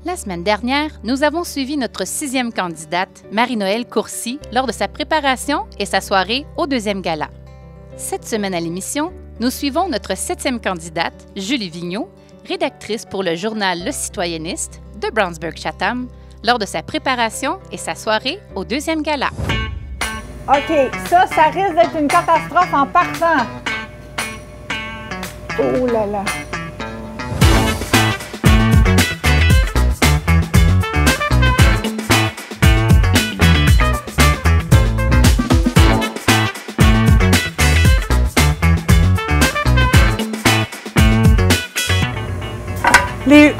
La semaine dernière, nous avons suivi notre 6e candidate, Marie-Noëlle Courcy, lors de sa préparation et sa soirée au 2e gala. Cette semaine à l'émission, nous suivons notre 7e candidate, Julie Vigneault, rédactrice pour le journal Le Citoyenniste de Brownsburg-Chatham, lors de sa préparation et sa soirée au 2e gala. OK, ça risque d'être une catastrophe en partant. Oh là là! Les...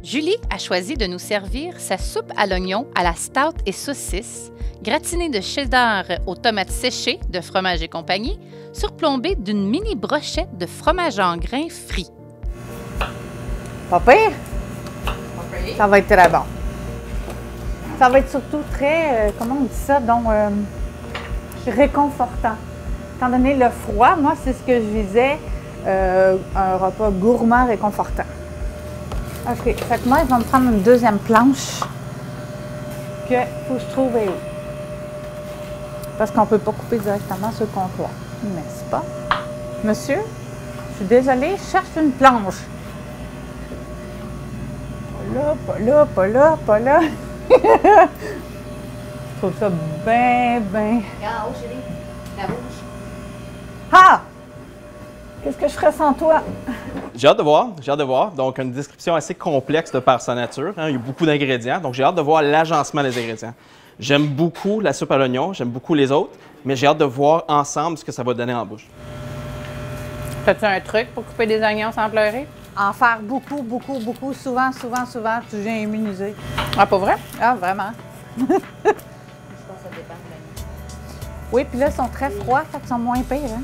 Julie a choisi de nous servir sa soupe à l'oignon à la stout et saucisse, gratinée de cheddar aux tomates séchées de Fromage et compagnie, surplombée d'une mini brochette de fromage en grains frit. Pas pire? Ça va être très bon. Ça va être surtout très, comment on dit ça, donc réconfortant. Étant donné le froid, moi, c'est ce que je visais, un repas gourmand réconfortant. OK, fait que moi, je vais me prendre une deuxième planche que faut que je trouve où. Parce qu'on ne peut pas couper directement sur le comptoir. N'est-ce pas? Monsieur, je suis désolée, je cherche une planche. Pas là, pas là, pas là, pas là. Je trouve ça bien. Regarde, oh chérie, la rouge. Ah! Qu'est-ce que je ferais sans toi? J'ai hâte de voir. Donc, une description assez complexe de par sa nature. Hein. Il y a beaucoup d'ingrédients. Donc, j'ai hâte de voir l'agencement des ingrédients. J'aime beaucoup la soupe à l'oignon, j'aime beaucoup les autres, mais j'ai hâte de voir ensemble ce que ça va donner en bouche. As-tu un truc pour couper des oignons sans pleurer? En faire beaucoup, souvent, tu viens immuniser. Ah, pas vrai? Ah, vraiment? Je pense que ça dépend de l'oignon. Oui, puis là, ils sont très froids, fait qu'ils sont moins pires, hein?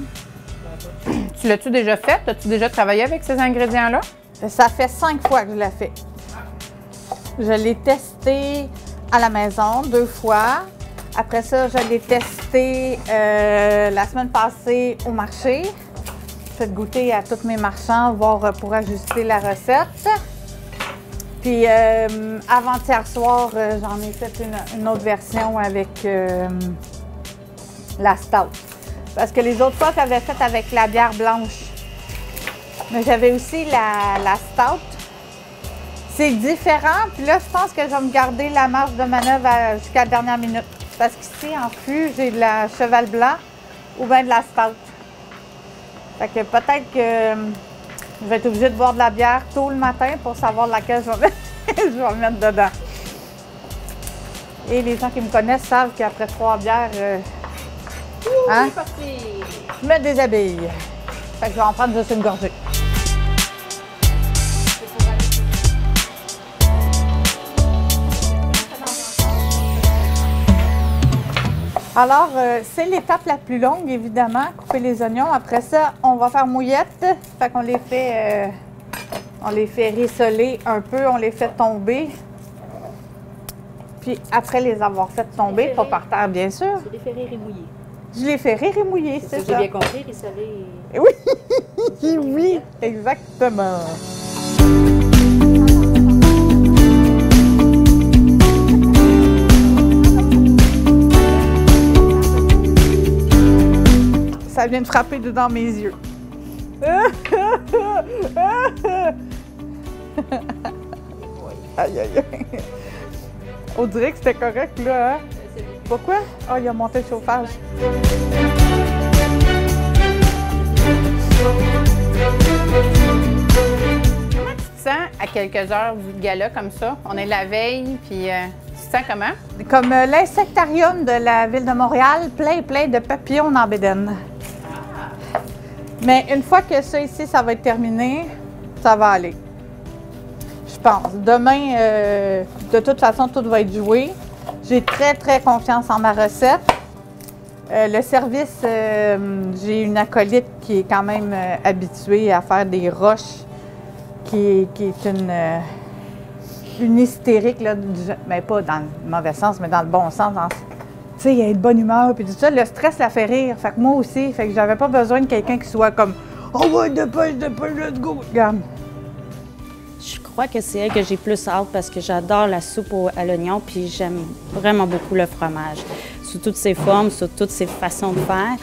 Tu l'as-tu déjà fait? As-tu déjà travaillé avec ces ingrédients-là? Ça fait 5 fois que je l'ai fait. Je l'ai testé à la maison 2 fois. Après ça, je l'ai testé la semaine passée au marché. J'ai fait goûter à tous mes marchands, voir pour ajuster la recette. Puis avant-hier soir, j'en ai fait une autre version avec la stout. Parce que les autres fois, j'avais fait avec la bière blanche. Mais j'avais aussi la stout. C'est différent. Puis là, je pense que je vais me garder la marge de manœuvre jusqu'à la dernière minute. Parce qu'ici, en fût, j'ai de la cheval blanc ou bien de la stout. Fait que peut-être que je vais être obligée de boire de la bière tôt le matin pour savoir laquelle je vais mettre, je vais mettre dedans. Et les gens qui me connaissent savent qu'après 3 bières, hein? Je me déshabille. Fait que je vais en prendre juste une gorgée. Alors, c'est l'étape la plus longue, évidemment, couper les oignons. Après ça, on va faire mouillette. Fait qu'on les fait rissoler un peu, on les fait tomber. Puis après les avoir fait tomber, pas par terre, bien sûr. Tu les fais rire et mouiller. Je les fais rire et mouiller, c'est ça. J'ai bien compris, rissoler. Oui, oui, exactement. Ça vient de frapper dedans mes yeux. Aïe, aïe, aïe. On dirait que c'était correct, là, hein? Pourquoi? Ah, il a monté le chauffage. Comment tu te sens à quelques heures du gala comme ça? On est la veille, puis tu te sens comment? Comme l'insectarium de la ville de Montréal, plein de papillons en bédaine. Mais une fois que ça ici, ça va être terminé, ça va aller. Je pense. Demain, de toute façon, tout va être joué. J'ai très confiance en ma recette. Le service, j'ai une acolyte qui est quand même habituée à faire des roches qui est une hystérique, là, mais pas dans le mauvais sens, mais dans le bon sens. Tu sais, il est de bonne humeur, puis tout ça. Le stress la fait rire. Fait que moi aussi, fait que j'avais pas besoin de quelqu'un qui soit comme « Oh ouais, dépêche, let's go! » Regarde. Je crois que c'est elle que j'ai plus hâte parce que j'adore la soupe à l'oignon, puis j'aime vraiment beaucoup le fromage. Sous toutes ses formes, sous toutes ses façons de faire.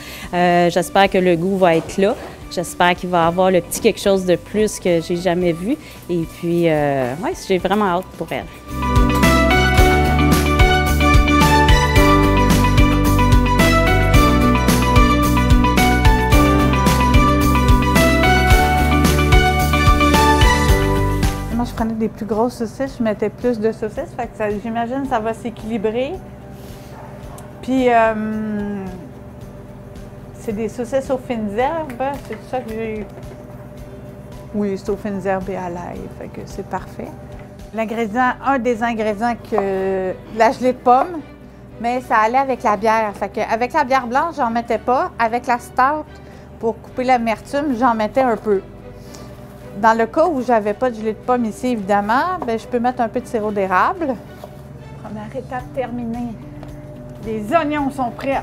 J'espère que le goût va être là. J'espère qu'il va avoir le petit quelque chose de plus que j'ai jamais vu. Et puis, ouais, j'ai vraiment hâte pour elle. Moi, je prenais des plus grosses saucisses, je mettais plus de saucisses, fait que j'imagine que ça va s'équilibrer. Puis, c'est des saucisses aux fines herbes, c'est ça que j'ai. Oui, c'est aux fines herbes et à l'ail, fait que c'est parfait. L'ingrédient, un des ingrédients que la gelée de pomme, mais ça allait avec la bière. Fait que avec la bière blanche, j'en mettais pas. Avec la stout, pour couper l'amertume, j'en mettais un peu. Dans le cas où j'avais pas de gelée de pomme ici, évidemment, bien, je peux mettre un peu de sirop d'érable. Première étape terminée. Les oignons sont prêts.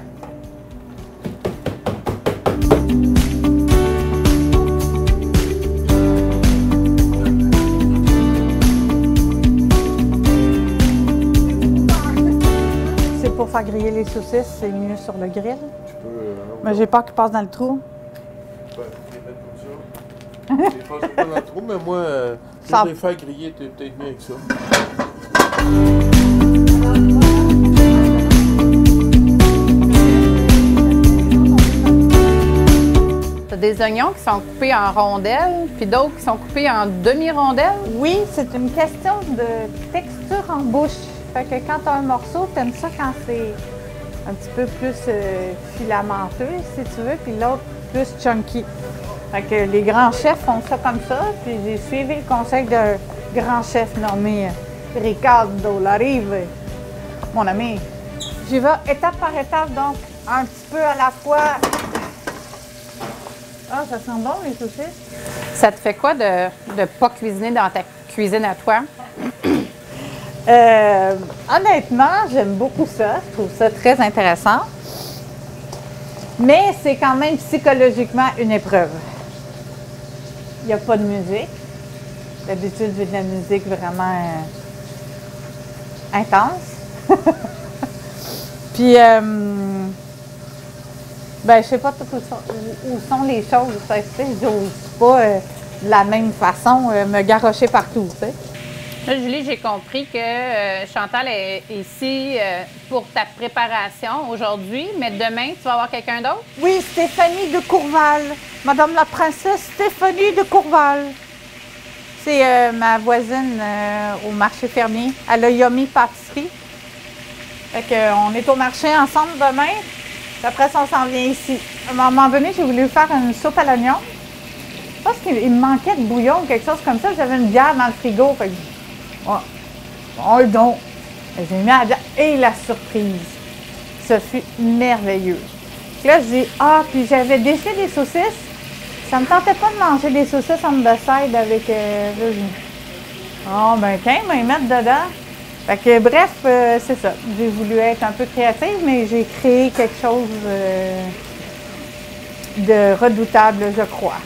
C'est pour faire griller les saucisses, c'est mieux sur le grill. Mais j'ai peur qu'ils passent dans le trou. Je les passe pas dans le trou, mais moi, je les faire griller, t'es peut-être mieux avec ça. T'as des oignons qui sont coupés en rondelles, puis d'autres qui sont coupés en demi-rondelles. Oui, c'est une question de texture en bouche. Fait que quand tu as un morceau, tu aimes ça quand c'est un petit peu plus filamenteux, si tu veux, puis l'autre plus chunky. Fait que les grands chefs font ça comme ça, puis j'ai suivi le conseil d'un grand chef nommé Ricardo Larive, mon ami. J'y vais étape par étape, donc un petit peu à la fois. Ah, ça sent bon, les saucisses. Ça te fait quoi de ne pas cuisiner dans ta cuisine à toi? Honnêtement, j'aime beaucoup ça. Je trouve ça très intéressant. Mais c'est quand même psychologiquement une épreuve. Il n'y a pas de musique. D'habitude, j'ai de la musique vraiment intense. Puis, ben, je sais pas où sont les choses. Je n'ose pas de la même façon me garrocher partout. T'sais. Là, Julie, j'ai compris que Chantal est ici pour ta préparation aujourd'hui, mais demain, tu vas avoir quelqu'un d'autre? Oui, Stéphanie de Courval. Madame la princesse Stéphanie de Courval. C'est ma voisine au marché fermier, à la Yummy Pâtisserie. Fait qu'on est au marché ensemble demain. Puis après ça, on s'en vient ici. À un moment donné, j'ai voulu faire une soupe à l'oignon. Je pense qu'il me manquait de bouillon ou quelque chose comme ça. J'avais une bière dans le frigo. Fait que oh donc! J'ai mis à la bière et la surprise. Ce fut merveilleux. Là, je dis, puis j'avais déchiré des saucisses. Ça me tentait pas de manger des saucisses en side avec. Ben, quand même, mettre dedans. Fait que, bref, c'est ça. J'ai voulu être un peu créative, mais j'ai créé quelque chose de redoutable, je crois.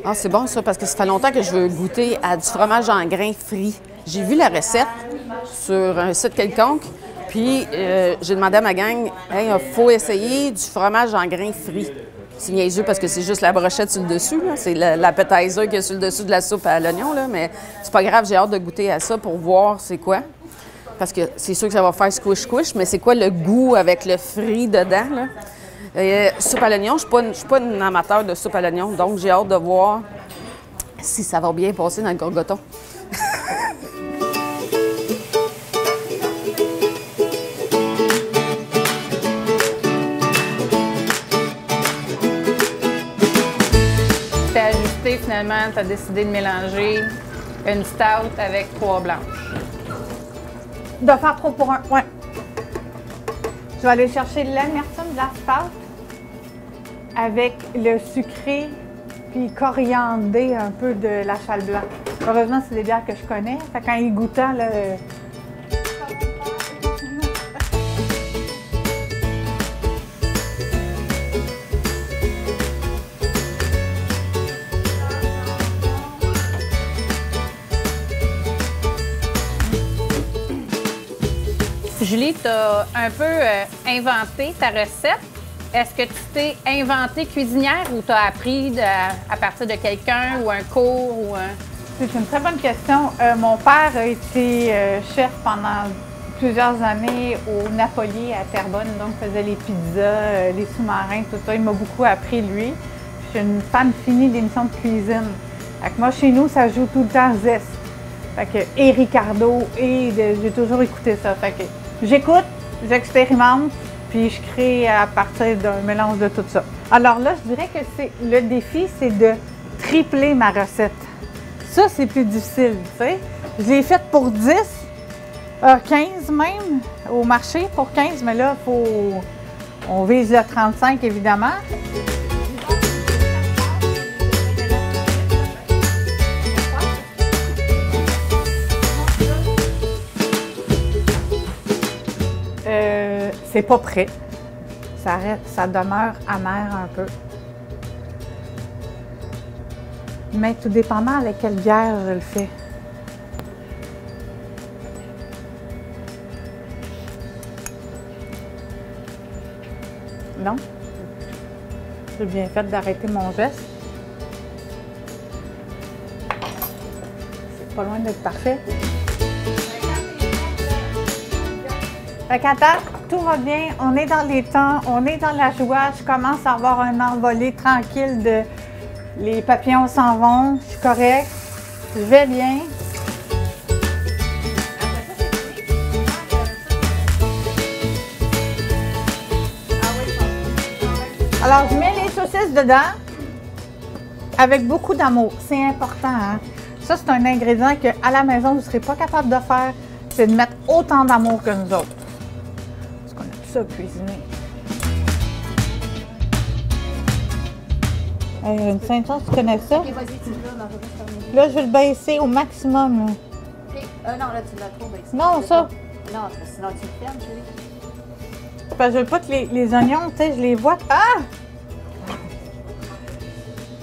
Ah, c'est bon ça, parce que ça fait longtemps que je veux goûter à du fromage en grains frit. J'ai vu la recette sur un site quelconque, puis j'ai demandé à ma gang, hey, il faut essayer du fromage en grains frits. C'est niaiseux parce que c'est juste la brochette sur le dessus, là. C'est l'appetizer qui est sur le dessus de la soupe à l'oignon, là, mais c'est pas grave, j'ai hâte de goûter à ça pour voir c'est quoi. Parce que c'est sûr que ça va faire squish-squish, mais c'est quoi le goût avec le frit dedans, là? Soupe à l'oignon, je ne suis pas une amateur de soupe à l'oignon, donc j'ai hâte de voir si ça va bien passer dans le gorgoton. Tu as ajusté finalement, tu as décidé de mélanger une stout avec 3 blanches. De faire 3 pour 1, ouais. Je vais aller chercher l'amertume de la stout avec le sucré puis coriandé un peu de la châle blanc. Heureusement, c'est des bières que je connais. Fait quand il goûtant, là... Julie, tu as un peu inventé ta recette. Est-ce que tu t'es inventée cuisinière ou tu as appris à partir de quelqu'un ou un cours? Ou C'est une très bonne question. Mon père a été chef pendant plusieurs années au Napoli à Terrebonne, donc faisait les pizzas, les sous-marins, tout ça. Il m'a beaucoup appris, lui. Je suis une fan finie d'émissions de cuisine. Fait que moi, chez nous, ça joue tout le temps Zest. Fait que, et Ricardo, j'ai toujours écouté ça. Fait que j'écoute, j'expérimente, puis je crée à partir d'un mélange de tout ça. Alors là, je dirais que le défi, c'est de tripler ma recette. Ça, c'est plus difficile, tu sais. Je l'ai faite pour 10, 15 même, au marché pour 15, mais là, on vise le 35, évidemment. C'est pas prêt. Ça demeure amer un peu. Mais tout dépendant avec quelle bière je le fais. Non? J'ai bien fait d'arrêter mon geste. C'est pas loin d'être parfait. Fait qu'attends, tout va bien, on est dans les temps, on est dans la joie, je commence à avoir un envolé tranquille de les papillons s'en vont, je suis correcte, je vais bien. Alors, je mets les saucisses dedans avec beaucoup d'amour, c'est important, hein? Ça, c'est un ingrédient qu'à la maison, vous ne serez pas capable de faire, c'est de mettre autant d'amour que nous autres. Ça, cuisiner. Une Sainte-Chose, tu connais ça? Ok, vas-y, tu l'as. Là, je vais le baisser au maximum. Là. Ok. Non, là, tu l'as trop baissé. Non, ça. Non, sinon tu le fermes, chérie. Parce que je veux pas que les oignons, tu sais, je les vois... Ah!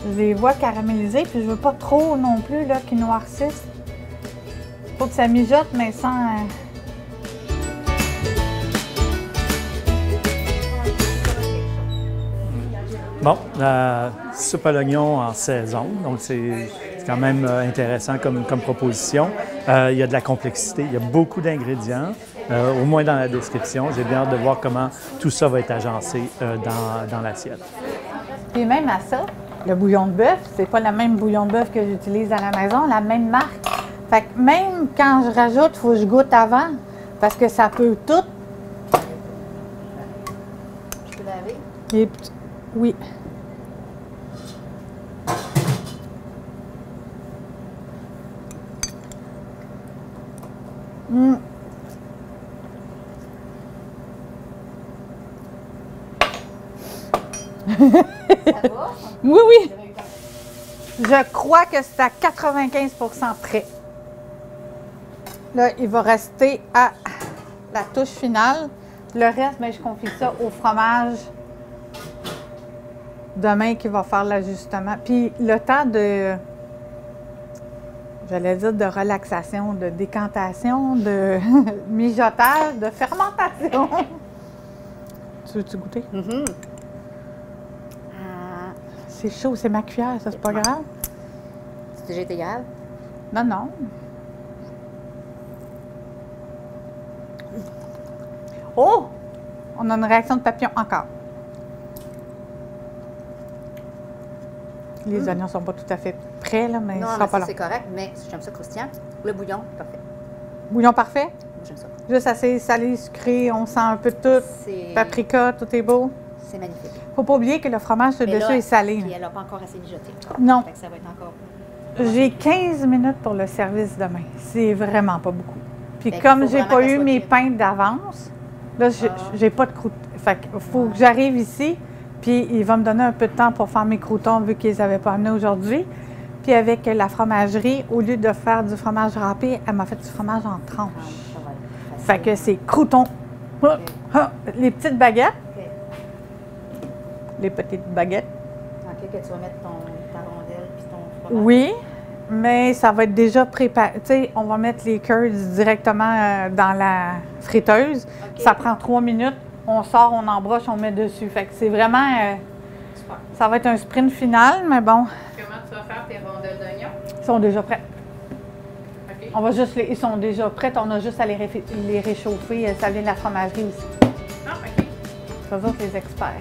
Je les vois caramélisés, puis je veux pas trop non plus, là, qu'ils noircissent. Faut que ça mijote, mais sans... Bon, la soupe à l'oignon en saison, donc c'est quand même intéressant comme proposition. Il y a de la complexité, il y a beaucoup d'ingrédients, au moins dans la description. J'ai bien hâte de voir comment tout ça va être agencé dans l'assiette. Puis même à ça, le bouillon de bœuf, c'est pas le même bouillon de bœuf que j'utilise à la maison, la même marque. Fait que même quand je rajoute, il faut que je goûte avant, parce que ça peut tout. Je peux laver? Oui. Mm. Ça va? Oui, oui. Je crois que c'est à 95 % prêt. Là, il va rester à la touche finale. Le reste, bien, je confie ça au fromage demain qui va faire l'ajustement. Puis le temps de, j'allais dire, de relaxation, de décantation, de mijotage, de fermentation. Tu veux-tu goûter? Mm-hmm. C'est chaud, c'est ma cuillère, ça, c'est pas grave? C'est déjà été grave? Non, non. Oh! On a une réaction de papillon encore. Les oignons sont pas tout à fait prêts, là, mais Non, ils mais sont pas ça, longs. c'est correct, mais j'aime ça croustillant. Le bouillon, parfait. Bouillon parfait? Moi, j'aime ça. Juste assez salé, sucré, on sent un peu de tout. C'est Paprika, tout est beau. c'est magnifique. Faut pas oublier que le fromage Mais dessus là, est salé. Puis là. elle n'a pas encore assez mijoté. Non. Fait que ça va être encore... J'ai 15 minutes pour le service demain. C'est vraiment pas beaucoup. Puis Fait qu'il comme faut j'ai vraiment pas qu'elle eu soit mes cuite. pintes d'avance, là, j'ai pas de croûte. Fait qu'il faut que j'arrive ici, Puis il va me donner un peu de temps pour faire mes croûtons vu qu'ils n'avaient pas amené aujourd'hui. Puis avec la fromagerie, au lieu de faire du fromage râpé, elle m'a fait du fromage en tranches. Fait que c'est croûtons. Les petites baguettes. Les petites baguettes. OK, que tu vas mettre ta rondelle puis ton fromage. Oui, mais ça va être déjà préparé. Tu sais, on va mettre les curds directement dans la friteuse. OK. Ça prend 3 minutes. On sort, on embroche, on met dessus. Fait que c'est vraiment... Super. ça va être un sprint final, mais bon, Comment tu vas faire tes rondelles d'oignon? ils sont déjà prêts. OK. On va juste ils sont déjà prêts. On a juste à les réchauffer. Ça vient de la fromagerie aussi. Ah, OK. C'est eux autres les experts.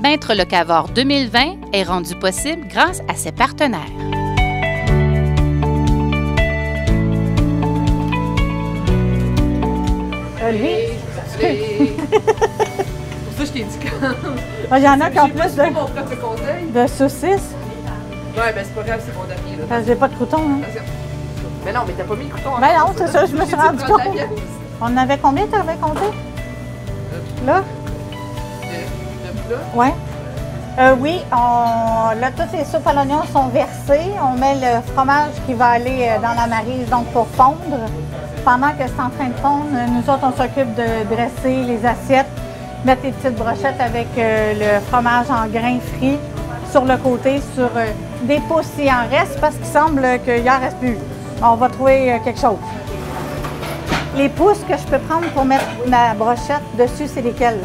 Maître Locavor 2020 est rendu possible grâce à ses partenaires. Lui, Pour ça, je t'ai dit quand. il y en a qui ont plus Mon propre conseil. de saucisses. Ouais, ben c'est pas grave, c'est mon dernier. Là. Parce que j'ai pas de croutons. Hein. Mais non, mais t'as pas mis le couteau en Ben non, c'est ça, je me suis rendu compte. On avait combien, tu avais compté? Là? Oui. Oui, là, toutes les soupes à l'oignon sont versées. On met le fromage qui va aller dans la maryse, donc pour fondre. Pendant que c'est en train de fondre, nous autres, on s'occupe de dresser les assiettes, mettre les petites brochettes avec le fromage en grains frits sur le côté, sur des pousses s'il en reste, parce qu'il semble qu'il n'en reste plus. On va trouver quelque chose. Les pousses que je peux prendre pour mettre ma brochette dessus, c'est lesquelles?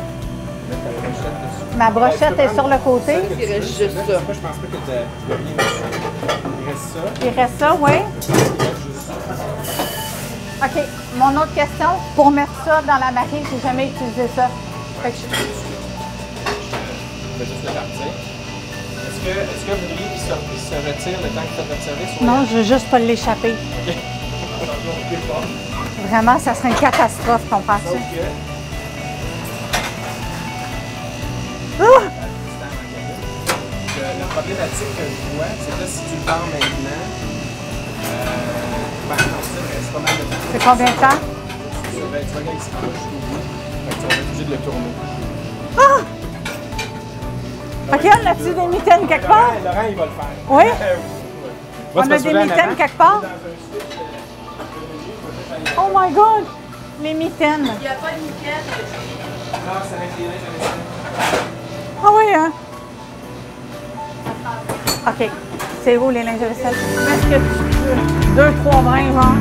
Ma brochette est sur le côté. Il reste juste ça. Moi, je pense pas que tu dois rien dessus. Il reste ça. Il reste ça, oui. OK. Mon autre question, pour mettre ça dans la maryse, j'ai jamais utilisé ça. Fait que Je vais juste le partir. Est-ce que vous voudriez qu'il se retire le temps que tu as observé sur non, je veux juste pas l'échapper. Vraiment, ça serait une catastrophe, comprends-tu? La problématique que je vois, c'est que si tu le pars maintenant, ben non, ça reste pas mal de temps. C'est combien de temps? Tu vas regarder ici, jusqu'au bout. Fait que tu vas être obligé de le tourner. OK, on a-tu des mitaines quelque part? Laurent, il va le faire. Oui? Va On se a passer des là en mitaines avant. quelque part? Oh my God! Les mitaines. Il n'y a pas de nickel. Non, ça va être les linges Ah oui, hein? OK. C'est où les linges de vaisselle? Est-ce que tu peux? 2-3 brins, genre?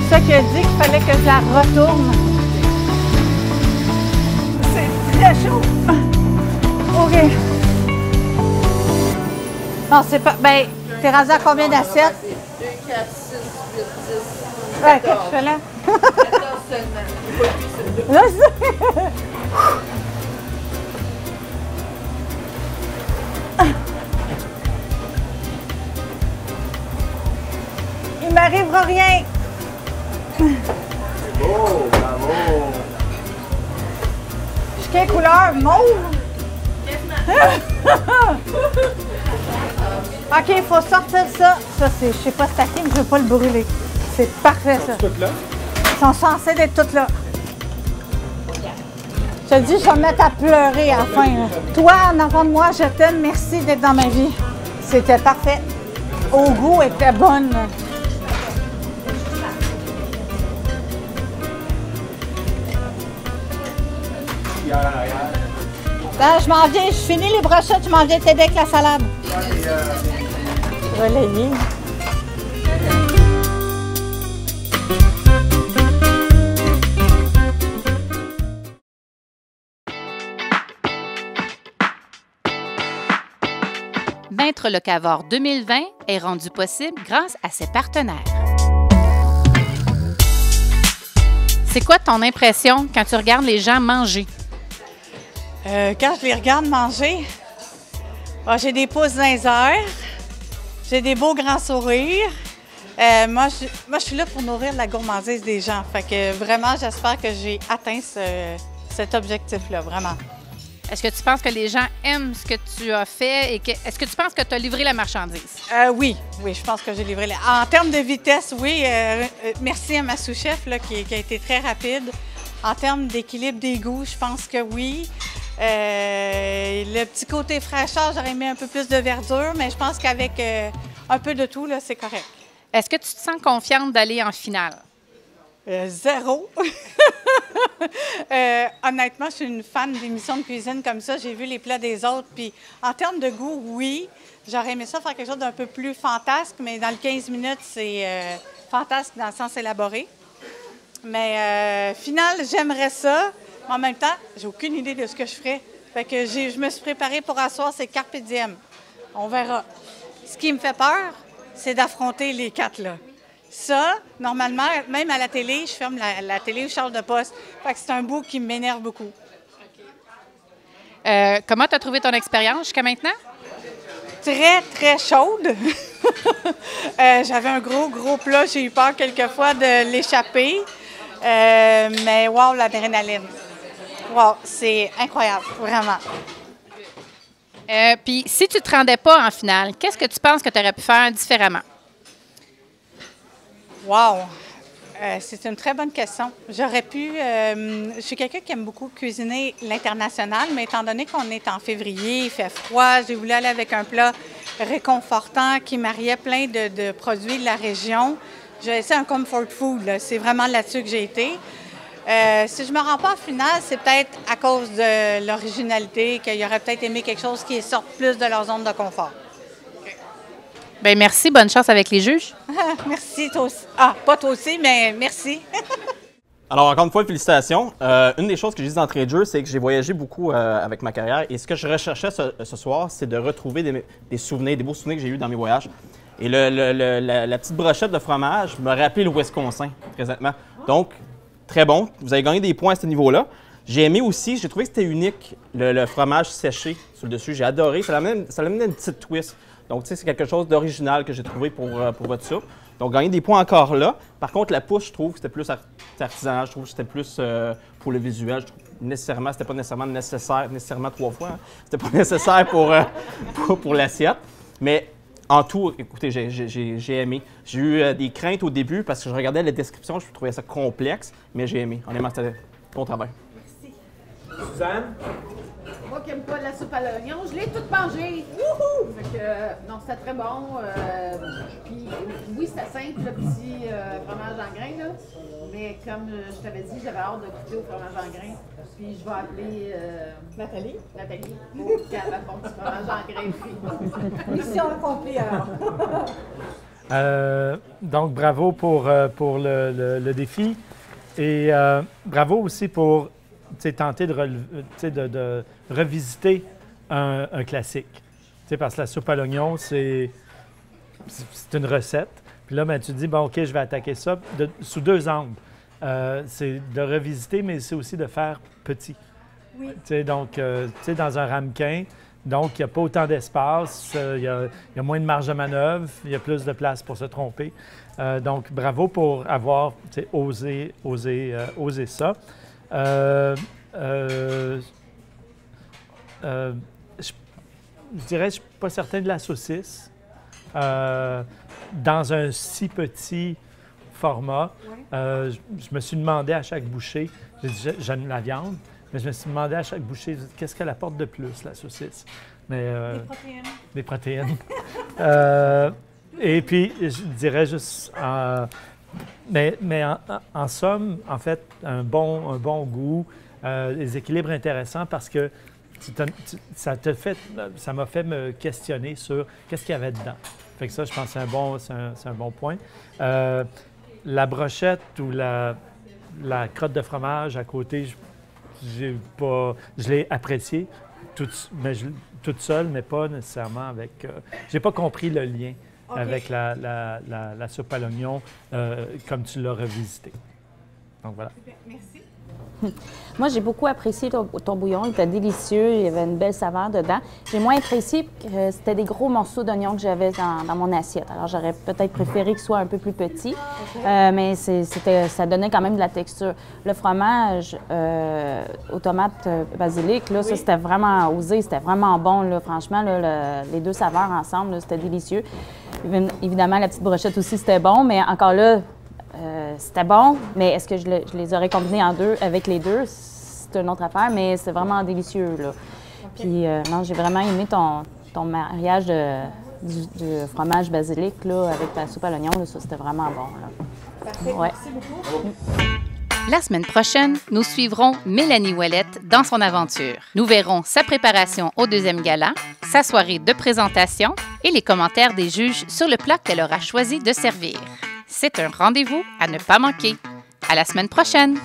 Ça qui a dit qu'il fallait que je la retourne. C'est très chaud. OK. Non, c'est pas... Ben, t'es rasé à combien d'assiettes? 2, 4, 6, 8, 10. Ouais, qu'est-ce que je fais là? 14 seulement. Là, c'est... Il m'arrivera rien. Oh, bravo! Je suis quelle couleur? Mauve? OK, il faut sortir ça. Ça, c'est, je sais pas c'est à qui, mais je veux pas le brûler. C'est parfait, ça. Tout là? Ils sont censés d'être toutes là. Je te dis, je vais me mettre à pleurer à la fin. Là. Toi, en avant de moi, je t'aime. Merci d'être dans ma vie. C'était parfait. Au goût, elle était bonne. Ben, je m'en viens, je finis les brochettes, je m'en viens t'aider avec la salade. Relayé. Maître Locavor 2020 est rendu possible grâce à ses partenaires. C'est quoi ton impression quand tu regardes les gens manger? Quand je les regarde manger, j'ai des pouces dans les airs, j'ai des beaux grands sourires, Moi, je suis là pour nourrir la gourmandise des gens. Fait que vraiment, j'espère que j'ai atteint cet objectif-là, vraiment. Est-ce que tu penses que les gens aiment ce que tu as fait et est-ce que tu penses que tu as livré la marchandise? Oui, je pense que j'ai livré. En termes de vitesse, oui. Merci à ma sous-chef là, qui a été très rapide. En termes d'équilibre des goûts, je pense que oui. Le petit côté fraîcheur, j'aurais aimé un peu plus de verdure, mais je pense qu'avec un peu de tout, là, c'est correct. Est-ce que tu te sens confiante d'aller en finale? Zéro. Honnêtement, je suis une fan d'émissions de cuisine comme ça. J'ai vu les plats des autres. Puis en termes de goût, oui, j'aurais aimé ça faire quelque chose d'un peu plus fantasque, mais dans le 15 minutes, c'est fantasque dans le sens élaboré. Mais final, j'aimerais ça. Mais en même temps, j'ai aucune idée de ce que je ferais. Fait que je me suis préparée pour asseoir, c'est carpe diem. On verra. Ce qui me fait peur, c'est d'affronter les 4 là. Ça, normalement, même à la télé, je ferme la télé ou je change de poste. Fait que c'est un bout qui m'énerve beaucoup. Comment tu as trouvé ton expérience jusqu'à maintenant? Très, très chaude. J'avais un gros plat. J'ai eu peur quelquefois de l'échapper. Mais wow, l'adrénaline. Wow, c'est incroyable, vraiment. Puis, si tu ne te rendais pas en finale, qu'est-ce que tu penses que tu aurais pu faire différemment? Wow! C'est une très bonne question. J'aurais pu... je suis quelqu'un qui aime beaucoup cuisiner l'international, mais étant donné qu'on est en février, il fait froid, j'ai voulu aller avec un plat réconfortant qui mariait plein de produits de la région. J'ai essayé un comfort food, là. C'est vraiment là-dessus que j'ai été. Si je me rends pas en finale, c'est peut-être à cause de l'originalité, qu'il y aurait peut-être aimé quelque chose qui sorte plus de leur zone de confort. Bien, merci. Bonne chance avec les juges. Merci, toi aussi. Ah, pas toi aussi, mais merci. Alors, encore une fois, félicitations. Une des choses que j'ai dit d'entrée de jeu, c'est que j'ai voyagé beaucoup avec ma carrière. Et ce que je recherchais ce soir, c'est de retrouver des souvenirs, des beaux souvenirs que j'ai eus dans mes voyages. Et la petite brochette de fromage me rappelait le Wisconsin, présentement. Donc, très bon. Vous avez gagné des points à ce niveau-là. J'ai aimé aussi, j'ai trouvé que c'était unique, le fromage séché sur le dessus. J'ai adoré. Ça l'amenait une petite twist. Donc, tu sais, c'est quelque chose d'original que j'ai trouvé pour votre soupe. Donc, gagner des points encore là. Par contre, la pousse, je trouve que c'était plus artisanal. Je trouve que c'était plus pour le visuel. Je trouve nécessairement, c'était pas nécessairement 3 fois. Hein. C'était pas nécessaire pour l'assiette. Mais en tout, écoutez, j'ai aimé. J'ai eu des craintes au début parce que je regardais les descriptions, je trouvais ça complexe, mais j'ai aimé. Honnêtement, c'était bon travail. Merci. Suzanne? Moi qui n'aime pas la soupe à l'oignon, je l'ai toute mangée. Wouhou! Fait que, non, c'était très bon. Puis, oui, c'était simple, le petit fromage en grains, là. Mais comme je t'avais dit, j'avais hâte de goûter au fromage en grains. Puis, je vais appeler Nathalie pour qu'elle fasse mon petit fromage en grains frit. Mission accomplie, alors. Donc, bravo pour le défi. Et bravo aussi pour tenter de revisiter un classique. Parce que la soupe à l'oignon, c'est une recette. Puis là, ben, tu te dis, bon, OK, je vais attaquer ça sous 2 angles. C'est de revisiter, mais c'est aussi de faire petit. Oui. Donc, dans un ramequin, donc il n'y a pas autant d'espace, il y a moins de marge de manœuvre, il y a plus de place pour se tromper. Donc, bravo pour avoir osé ça. Je dirais, je ne suis pas certain de la saucisse. Dans un si petit format, je me suis demandé à chaque bouchée, j'aime la viande, mais je me suis demandé à chaque bouchée, qu'est-ce qu'elle apporte de plus, la saucisse? Mais, des protéines. Et puis, je dirais juste, mais en somme, en fait, un bon goût, des équilibres intéressants parce que ça m'a fait me questionner sur qu'est-ce qu'il y avait dedans. Fait que ça, je pense que c'est un bon point. La brochette ou la crotte de fromage à côté, je l'ai appréciée toute seule, mais pas nécessairement avec... j'ai pas compris le lien avec la soupe à l'oignon comme tu l'as revisité. Donc voilà. Merci. Moi, j'ai beaucoup apprécié ton bouillon. Il était délicieux. Il y avait une belle saveur dedans. J'ai moins apprécié que c'était des gros morceaux d'oignons que j'avais dans mon assiette. Alors, j'aurais peut-être préféré qu'il soit un peu plus petit, mais ça donnait quand même de la texture. Le fromage aux tomates basilic, là, ça, c'était vraiment osé. C'était vraiment bon, là. Franchement, là, les deux saveurs ensemble, c'était délicieux. Évidemment, la petite brochette aussi, c'était bon, mais encore là, c'était bon, mais est-ce que je les aurais combinés en deux avec les deux? C'est une autre affaire, mais c'est vraiment délicieux, là. Okay. Puis, non, j'ai vraiment aimé ton mariage du fromage basilic, là, avec ta soupe à l'oignon, là. Ça, c'était vraiment bon, là. Parfait, ouais. Merci beaucoup. La semaine prochaine, nous suivrons Mélanie Ouellette dans son aventure. Nous verrons sa préparation au deuxième gala, sa soirée de présentation et les commentaires des juges sur le plat qu'elle aura choisi de servir. C'est un rendez-vous à ne pas manquer. À la semaine prochaine!